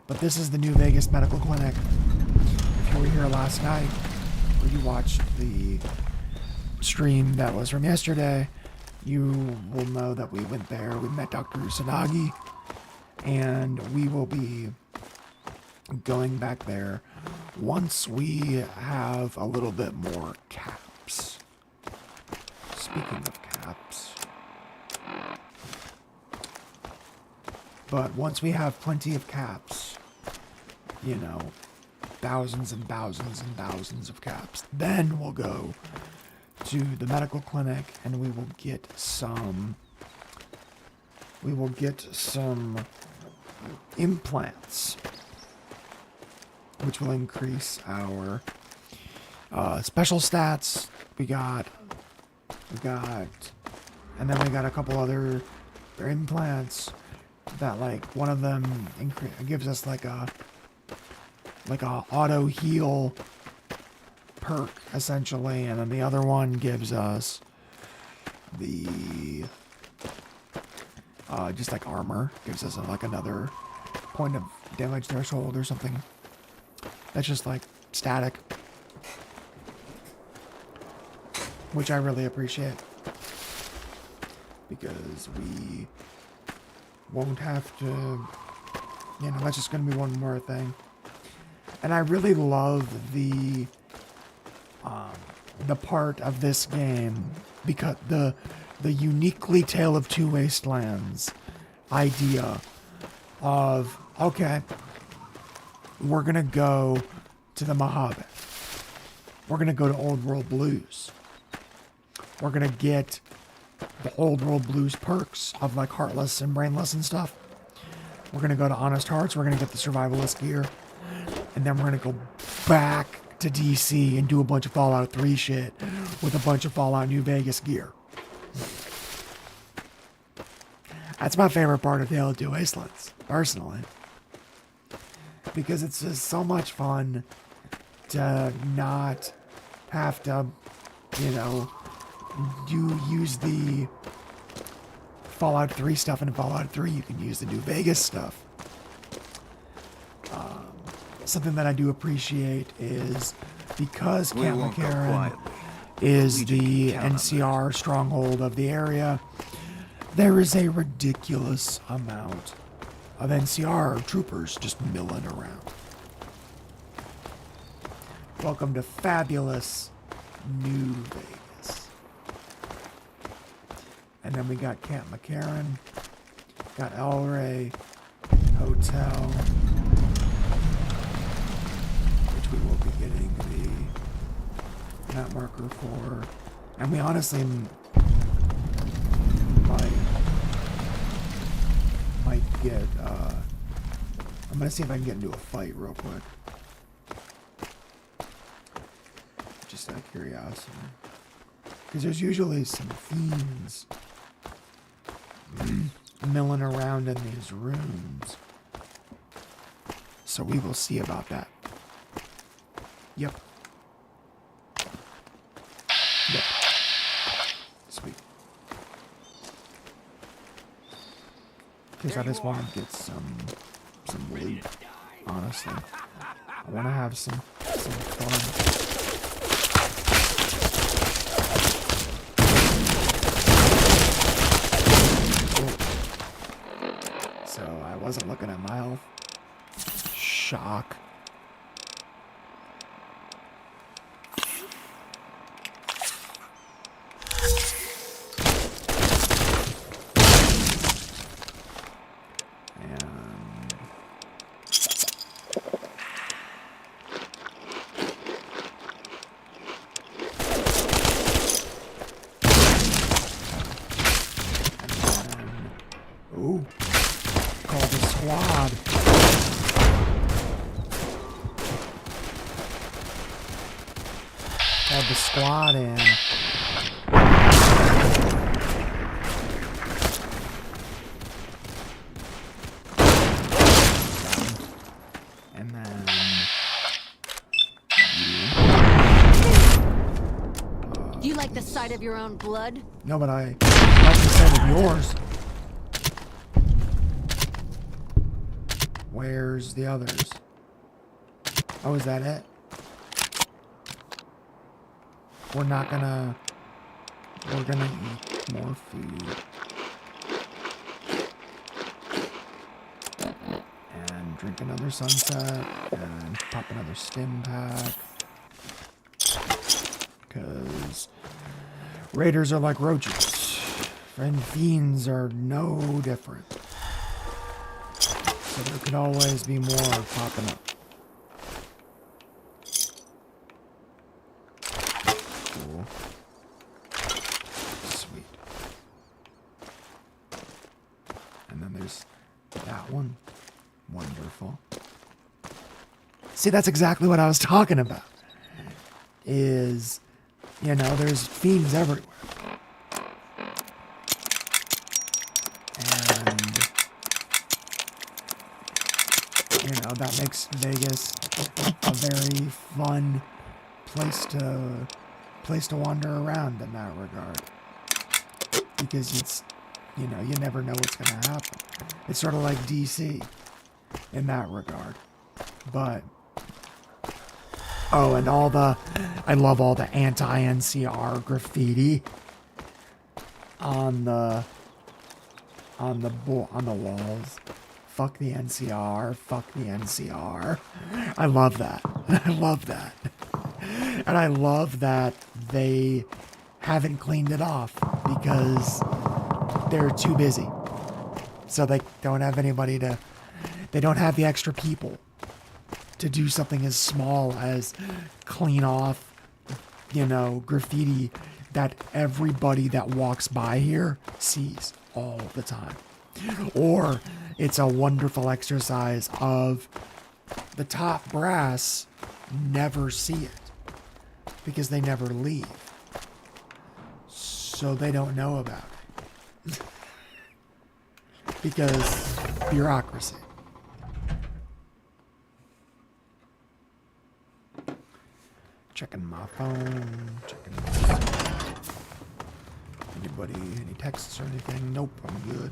A: But this is the New Vegas Medical Clinic. If you were here last night, or you watched the stream that was from yesterday, you will know that we went there. We met Dr. Usanagi, and we will be going back there once we have a little bit more caps. Speaking of caps. But once we have plenty of caps, you know, thousands and thousands and thousands of caps, then we'll go to the medical clinic and we will get some implants, which will increase our special stats. We got, and then we got a couple other implants that, like, one of them gives us like a auto heal perk essentially, and then the other one gives us the just like armor, gives us like another point of damage threshold or something. That's just like static, which I really appreciate because we won't have to you know, that's just going to be one more thing. And I really love the part of this game because the uniquely Tale of Two Wastelands idea of, okay, we're going to go to the Mojave. We're going to go to Old World Blues. We're going to get the Old World Blues perks of like Heartless and Brainless and stuff. We're going to go to Honest Hearts. We're going to get the Survivalist gear. And then we're going to go back to DC and do a bunch of Fallout 3 shit with a bunch of Fallout New Vegas gear. That's my favorite part of Tale of Two Wastelands, personally. Because it's just so much fun to not have to, you know, use the Fallout 3 stuff in Fallout 3. You can use the New Vegas stuff. Something that I do appreciate is because Camp McCarran is the NCR stronghold of the area, there is a ridiculous amount of NCR troopers just milling around. Welcome to fabulous New Vegas. And then we got Camp McCarran, got El Rey Hotel, which we will be getting the map marker for. And we honestly might get, I'm gonna see if I can get into a fight real quick. Just out of curiosity. Because there's usually some fiends milling around in these rooms. So we will see about that. Yep. Yep. Sweet. Because I just want to get some loot, honestly. I want to have some fun. So I wasn't looking at my health. Shock. Ooh. Call the squad. Called the squad in. And then
H: Do you like the sight of your own blood?
A: no, but I like the sight of yours. Where's the others? Oh, is that it? We're gonna eat more food. And drink another sunset. And pop another stim pack. Because raiders are like roaches. And fiends are no different. So there could always be more popping up. Cool. Sweet. And then there's that one. Wonderful. See, that's exactly what I was talking about. Is, you know, there's fiends everywhere. You know, that makes Vegas a very fun place to wander around in that regard. Because it's, you know, you never know what's going to happen. It's sort of like DC in that regard. But, oh, and I love all the anti-NCR graffiti on the walls. Fuck the NCR. Fuck the NCR. I love that. I love that. And I love that they haven't cleaned it off because they're too busy. So they don't have anybody to... They don't have the extra people to do something as small as clean off, you know, graffiti that everybody that walks by here sees all the time. Or it's a wonderful exercise of the top brass never see it because they never leave. So they don't know about it. Because bureaucracy. Checking my phone. Checking my phone. Anybody, any texts or anything? Nope, I'm good.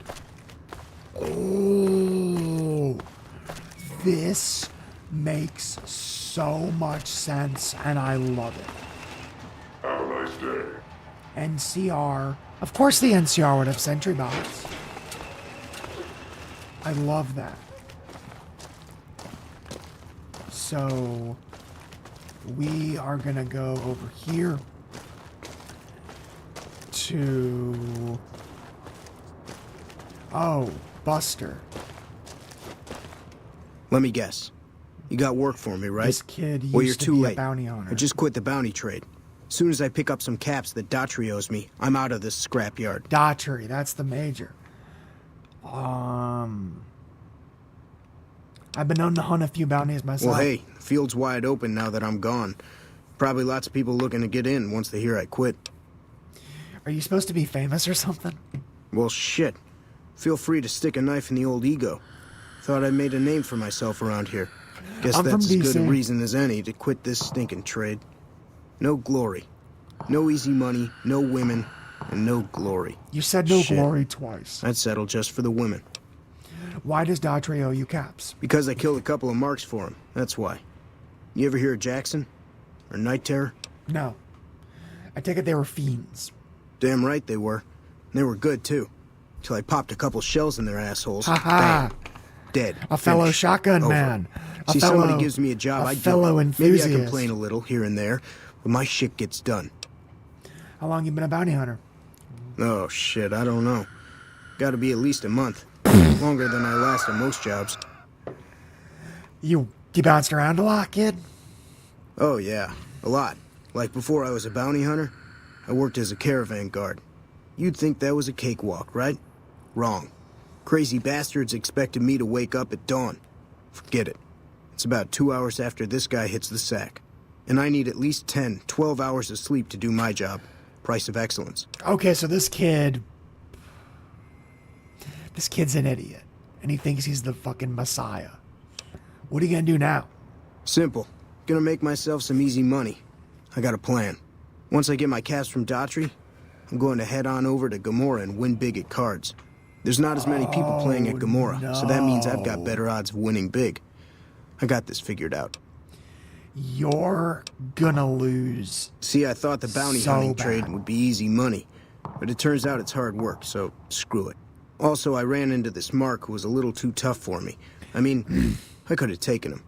A: Oh, this makes so much sense, and I love it.
R: Have a nice day.
A: NCR. Of course the NCR would have sentry bots. I love that. So we are gonna go over here to... Oh, Buster.
S: Let me guess. You got work for me, right?
A: This kid
S: Well, you're
A: used to
S: too
A: be
S: late.
A: a bounty owner.
S: I just quit the bounty trade. As soon as I pick up some caps that Daughtry owes me, I'm out of this scrapyard.
A: Daughtry, that's the major. I've been known to hunt a few bounties myself.
S: Well, hey, the field's wide open now that I'm gone. Probably lots of people looking to get in once they hear I quit.
A: Are you supposed to be famous or something?
S: Well, shit. Feel free to stick a knife in the old ego. Thought I made a name for myself around here. Guess
A: I'm
S: that's
A: from
S: as good a
A: DC.
S: reason as any to quit this stinking trade. No glory. No easy money, no women, and no glory.
A: You said no
S: Shit.
A: glory twice.
S: I'd settle just for the women.
A: Why does Daughtry owe you caps?
S: Because I killed a couple of marks for him, that's why. You ever hear of Jackson? Or Night Terror?
A: No. I take it they were fiends.
S: Damn right they were. And they were good, too. Till I popped a couple shells in their assholes.
A: Ha ha!
S: Bang. Dead.
A: A fellow
S: Finished.
A: shotgun
S: Over.
A: man.
S: See, somebody gives me a job, I do
A: fellow
S: it. Maybe I
A: enthusiast.
S: complain a little here and there, but my shit gets done.
A: How long you been a bounty hunter?
S: Oh, shit, I don't know. Gotta be at least a month. Longer than I last at most jobs.
A: You bounced around a lot, kid?
S: Oh, yeah. A lot. Like before I was a bounty hunter, I worked as a caravan guard. You'd think that was a cakewalk, right? Wrong. Crazy bastards expected me to wake up at dawn. Forget it. It's about 2 hours after this guy hits the sack. And I need at least 10, 12 hours of sleep to do my job. Price of excellence.
A: Okay, so this kid's an idiot. And he thinks he's the fucking messiah. What are you gonna do now?
S: Simple. Gonna make myself some easy money. I got a plan. Once I get my caps from Daughtry, I'm going to head on over to Gomorrah and win big at cards. There's not as many people playing at Gomorrah, so that means I've got better odds of winning big. I got this figured out.
A: You're gonna lose.
S: See, I thought the bounty
A: so
S: hunting
A: bad.
S: trade would be easy money, but it turns out it's hard work, so screw it. Also, I ran into this Mark who was a little too tough for me. I mean, I could have taken him.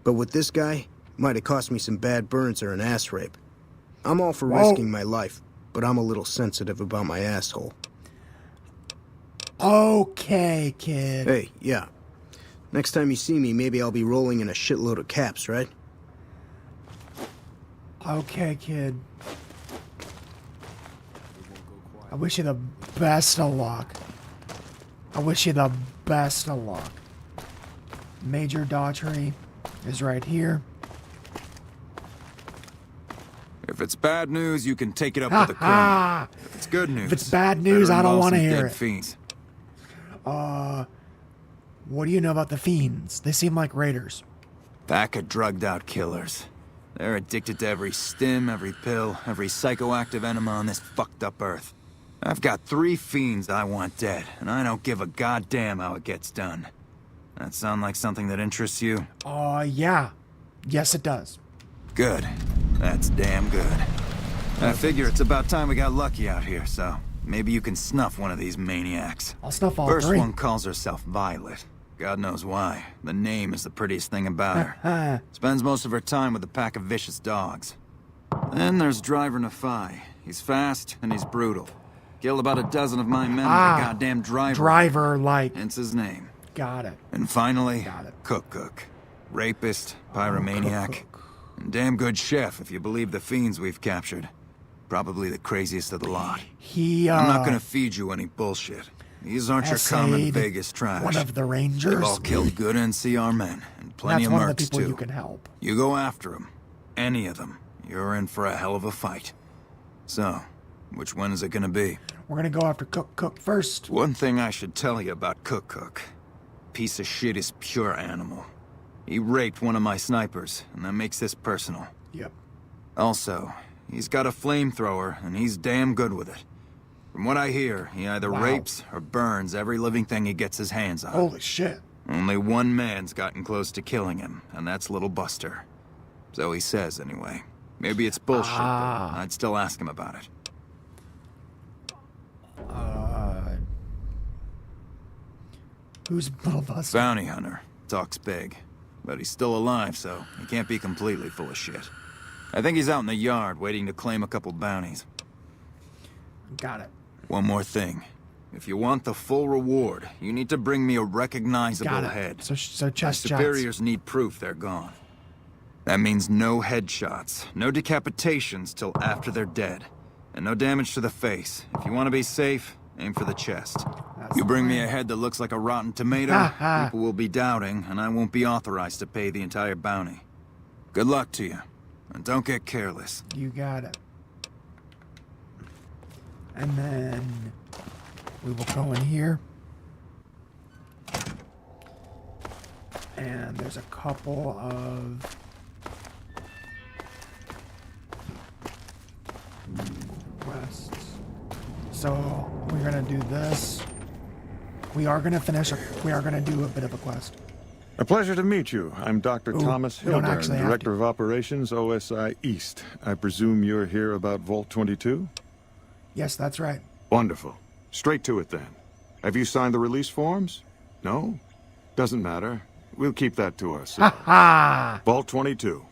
S: But with this guy, might have cost me some bad burns or an ass rape. I'm all for risking my life, but I'm a little sensitive about my asshole.
A: Okay, kid.
S: Hey, yeah. Next time you see me, maybe I'll be rolling in a shitload of caps, right?
A: Okay, kid. I wish you the best of luck. I wish you the best of luck. Major Daughtry is right here.
C: If it's bad news, you can take it up
A: Ha
C: with the
A: ha!
C: criminal. If it's good news,
A: If it's bad news,
C: better
A: I don't
C: involve
A: want to
C: some
A: hear
C: dead
A: it.
C: fiends.
A: What do you know about the fiends? They seem like raiders.
C: Pack of drugged-out killers. They're addicted to every stim, every pill, every psychoactive enema on this fucked-up earth. I've got 3 fiends I want dead, and I don't give a goddamn how it gets done. That sound like something that interests you?
A: Yeah. Yes, it does.
C: Good. That's damn good. I figure it's about time we got lucky out here, so maybe you can snuff one of these maniacs.
A: I'll snuff all
C: First
A: 3.
C: one calls herself Violet. God knows why. The name is the prettiest thing about her. Spends most of her time with a pack of vicious dogs. Then there's Driver Nafai. He's fast and he's brutal. Killed about a dozen of my men with a goddamn driver.
A: Driver, like.
C: Hence his name.
A: Got it.
C: And finally, Cook. Rapist, pyromaniac, and damn good chef if you believe the fiends we've captured. Probably the craziest of the lot. I'm not gonna feed you any bullshit. These aren't your common Vegas trash.
A: One of the Rangers.
C: They've all killed good NCR men, and plenty
A: That's
C: of
A: one
C: mercs
A: of the people
C: too.
A: you can help.
C: You go after them. Any of them. You're in for a hell of a fight. So, which one is it gonna be?
A: We're gonna go after Cook first.
C: One thing I should tell you about Cook. Piece of shit is pure animal. He raped one of my snipers, and that makes this personal.
A: Yep.
C: Also, he's got a flamethrower, and he's damn good with it. From what I hear, he either rapes or burns every living thing he gets his hands on.
A: Holy shit.
C: Only one man's gotten close to killing him, and that's Little Buster. So he says, anyway. Maybe it's bullshit, but I'd still ask him about it.
A: Who's Little Buster?
C: Bounty hunter. Talks big. But he's still alive, so he can't be completely full of shit. I think he's out in the yard, waiting to claim a couple bounties.
A: Got it.
C: One more thing. If you want the full reward, you need to bring me a recognizable
A: Got it.
C: head.
A: So
C: My
A: chest shots.
C: superiors need proof they're gone. That means no headshots, no decapitations till after they're dead, and no damage to the face. If you want to be safe, aim for the chest. You bring me a head that looks like a rotten tomato, people will be doubting, and I won't be authorized to pay the entire bounty. Good luck to you, and don't get careless.
A: You got it. And then we will go in here. And there's a couple of quests. So we're gonna do this. We are gonna do a bit of a quest.
J: A pleasure to meet you. I'm Dr.
A: Ooh,
J: Thomas
A: you don't
J: Hildern,
A: actually have
J: Director of Operations, OSI East. I presume you're here about Vault 22?
A: Yes, that's right.
J: Wonderful. Straight to it then. Have you signed the release forms? No? Doesn't matter. We'll keep that to ourselves. Vault 22.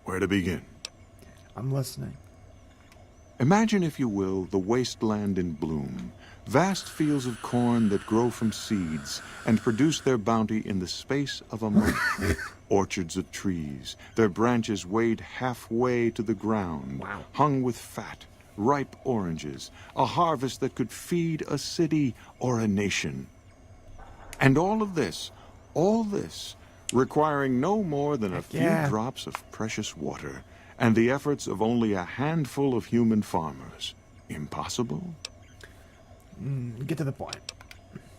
J: Where to begin?
A: I'm listening.
J: Imagine, if you will, the wasteland in bloom. Vast fields of corn that grow from seeds and produce their bounty in the space of a month. Orchards of trees, their branches weighed halfway to the ground, hung with fat, ripe oranges, a harvest that could feed a city or a nation. And all this, requiring no more than a few drops of precious water and the efforts of only a handful of human farmers. Impossible?
A: Get to the point.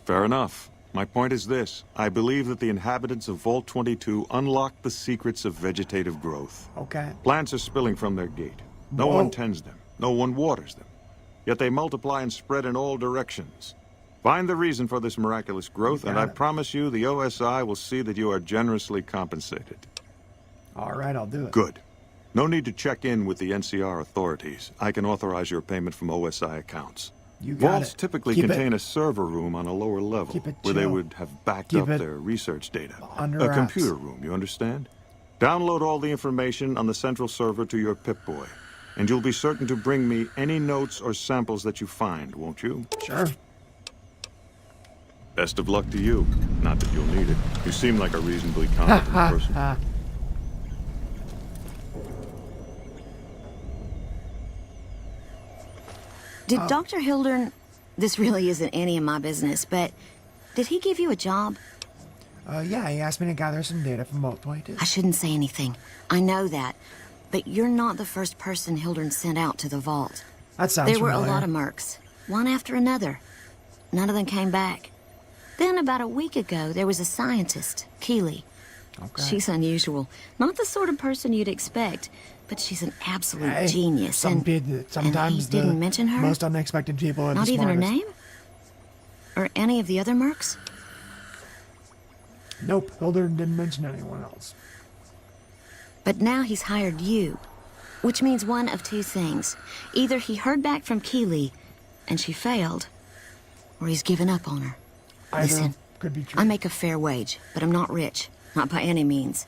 J: Fair enough. My point is this. I believe that the inhabitants of Vault 22 unlocked the secrets of vegetative growth.
A: Okay.
J: Plants are spilling from their gate. No one tends them. No one waters them. Yet they multiply and spread in all directions. Find the reason for this miraculous growth, and I promise you the OSI will see that you are generously compensated.
A: All right, I'll do it.
J: Good. No need to check in with the NCR authorities. I can authorize your payment from OSI accounts.
A: You got
J: Vaults
A: it.
J: typically
A: Keep
J: contain
A: it-
J: a server room on a lower level
A: Keep it
J: where they
A: chill.
J: would have backed
A: Keep
J: up
A: it
J: their research data.
A: under
J: A
A: wraps.
J: computer room, you understand? Download all the information on the central server to your Pip-Boy, and you'll be certain to bring me any notes or samples that you find, won't you?
A: Sure.
J: Best of luck to you. Not that you'll need it. You seem like a reasonably competent person.
R: Did Dr. Hildern... This really isn't any of my business, but... Did he give you a job?
A: Yeah, he asked me to gather some data from Vault 22.
R: I shouldn't say anything. I know that. But you're not the first person Hildern sent out to the vault.
A: That sounds
R: There were
A: familiar.
R: a lot of mercs. One after another. None of them came back. Then about a week ago, there was a scientist, Keeley.
A: Okay.
R: She's unusual. Not the sort of person you'd expect, but she's an absolute
A: Hey,
R: genius.
A: Sometimes
R: and he didn't mention her?
A: most unexpected people are
R: Not
A: the
R: even her
A: smartest.
R: name? Or any of the other mercs?
A: Nope, Hilder didn't mention anyone else.
R: But now he's hired you, which means one of two things. Either he heard back from Keeley, and she failed, or he's given up on her.
A: Either
R: Listen,
A: Could be true.
R: I make a fair wage, but I'm not rich. Not by any means.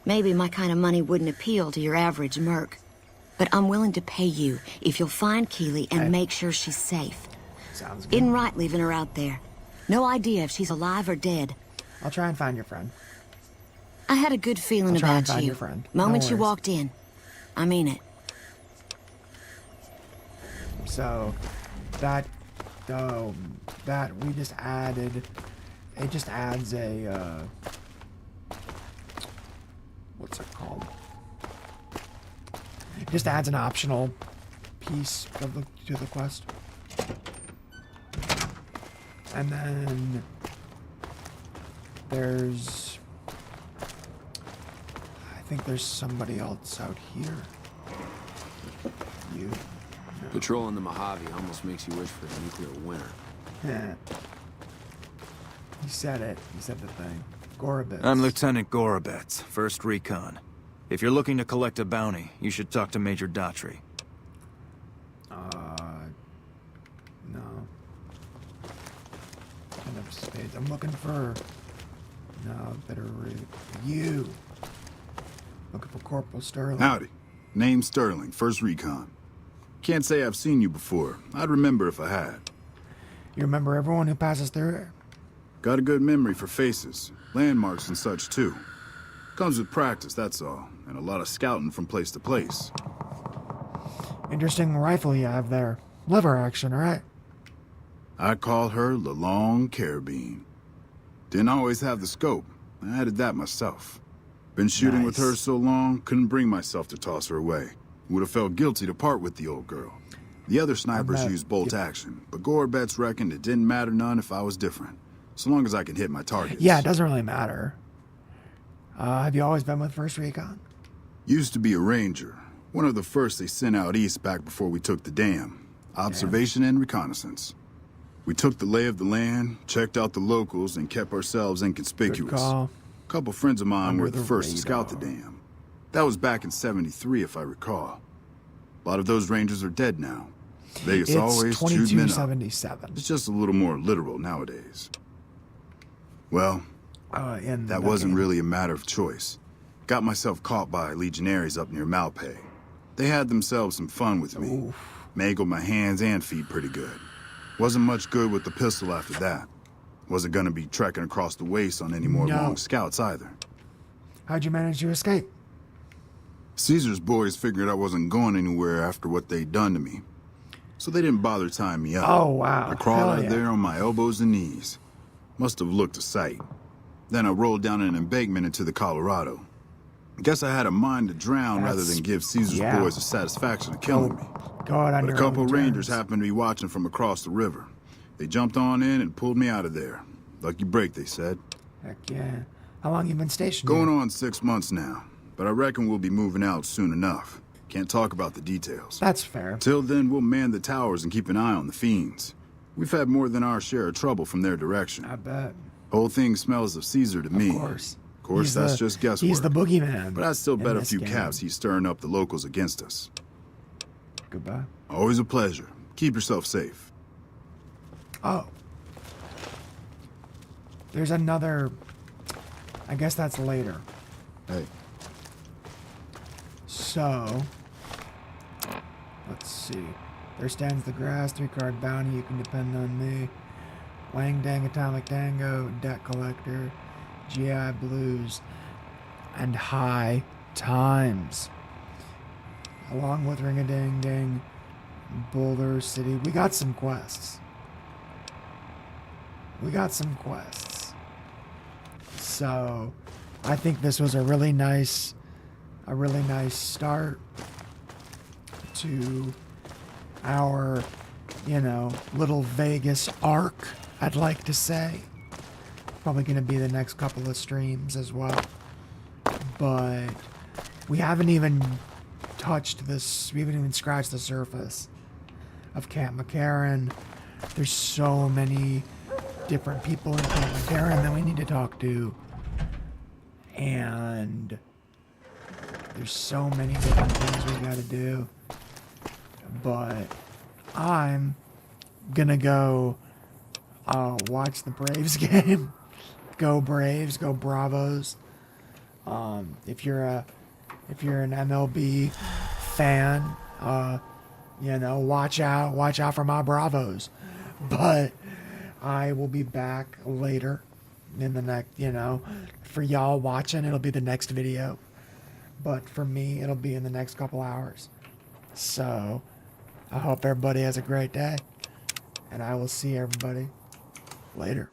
R: Maybe my kind of money wouldn't appeal to your average merc. But I'm willing to pay you if you'll find Keely and make sure she's safe.
A: Sounds good.
R: Isn't right leaving her out there. No idea if she's alive or dead.
A: I'll try and find your friend.
R: I had a good feeling
A: I'll try and
R: about
A: find
R: you.
A: your friend.
R: Moment
A: No
R: you
A: worries.
R: walked in. I mean it.
A: So, that we just added, it just adds a, what's it called? It just adds an optional piece of to the quest. And then there's, I think there's somebody else out here. You.
T: Patrolling the Mojave almost makes you wish for a nuclear winter.
A: Yeah. He said it. He said the thing. Gorobets.
C: I'm Lieutenant Gorobets, 1st Recon. If you're looking to collect a bounty, you should talk to Major Daughtry.
A: No. Ten of spades. I'm looking for... No, better route. You. Looking for Corporal Sterling.
U: Howdy. Name's Sterling, 1st Recon. Can't say I've seen you before. I'd remember if I had.
A: You remember everyone who passes through here?
U: Got a good memory for faces, landmarks and such too. Comes with practice, that's all, and a lot of scouting from place to place.
A: Interesting rifle you have there. Lever action, right?
U: I call her the Long Carabine. Didn't always have the scope. I added that myself. Been shooting with her so long, couldn't bring myself to toss her away. Would have felt guilty to part with the old girl. The other snipers used bolt action, but Gorobets reckoned it didn't matter none if I was different, so long as I can hit my targets.
A: Yeah, it doesn't really matter. Have you always been with 1st Recon?
U: Used to be a ranger, one of the first they sent out east back before we took the dam. Observation and reconnaissance. We took the lay of the land, checked out the locals, and kept ourselves inconspicuous.
A: Good call.
U: A couple friends of mine
A: Under
U: were the
A: the
U: first to scout the
A: radar.
U: dam. That was back in '73, if I recall. A lot of those rangers are dead now. Vegas
A: It's
U: always chewed men up.
A: 2277.
U: It's just a little more literal nowadays. Well, that wasn't really a matter of choice. Got myself caught by legionaries up near Malpay. They had themselves some fun with me. Mangled my hands and feet pretty good. Wasn't much good with the pistol after that. Wasn't gonna be trekking across the waste on any more long scouts either.
A: How'd you manage to escape?
U: Caesar's boys figured I wasn't going anywhere after what they'd done to me. So they didn't bother tying me up.
A: Oh, wow.
U: I crawled
A: Hell
U: out
A: yeah.
U: there on my elbows and knees. Must have looked a sight. Then I rolled down an embankment into the Colorado. Guess I had a mind to drown rather than give Caesar's boys the satisfaction of killing me.
A: God,
U: But a couple rangers happened to be watching from across the river. They jumped on in and pulled me out of there. Lucky break, they said.
A: Heck yeah. How long you been stationed
U: Going
A: here?
U: on 6 months now, but I reckon we'll be moving out soon enough. Can't talk about the details.
A: That's fair.
U: Till then, we'll man the towers and keep an eye on the fiends. We've had more than our share of trouble from their direction.
A: I bet.
U: Whole thing smells of Caesar to me.
A: Of course.
U: Of course,
A: He's
U: that's
A: the-
U: just guesswork.
A: he's the boogeyman
U: But I'd still
A: in
U: bet a
A: this
U: few
A: game.
U: caps he's stirring up the locals against us.
A: Goodbye.
U: Always a pleasure. Keep yourself safe.
A: Oh. There's another... I guess that's later.
U: Hey.
A: So... Let's see. There stands the grass, 3-card bounty, you can depend on me. Wang Dang Atomic Dango, Debt Collector, GI Blues, and High Times. Along with Ring a Ding Ding, Boulder City. We got some quests. So, I think this was a really nice start to our, little Vegas arc, I'd like to say. Probably going to be the next couple of streams as well. But we haven't even touched this, we haven't even scratched the surface of Camp McCarran. There's so many different people in Camp McCarran that we need to talk to. And there's so many different things we gotta do. But I'm gonna go watch the Braves game. Go Braves, go Bravos. If you're an MLB fan, you know, watch out for my Bravos. But I will be back later in the next, you know, for y'all watching, it'll be the next video. But for me, it'll be in the next couple hours. So, I hope everybody has a great day. And I will see everybody later.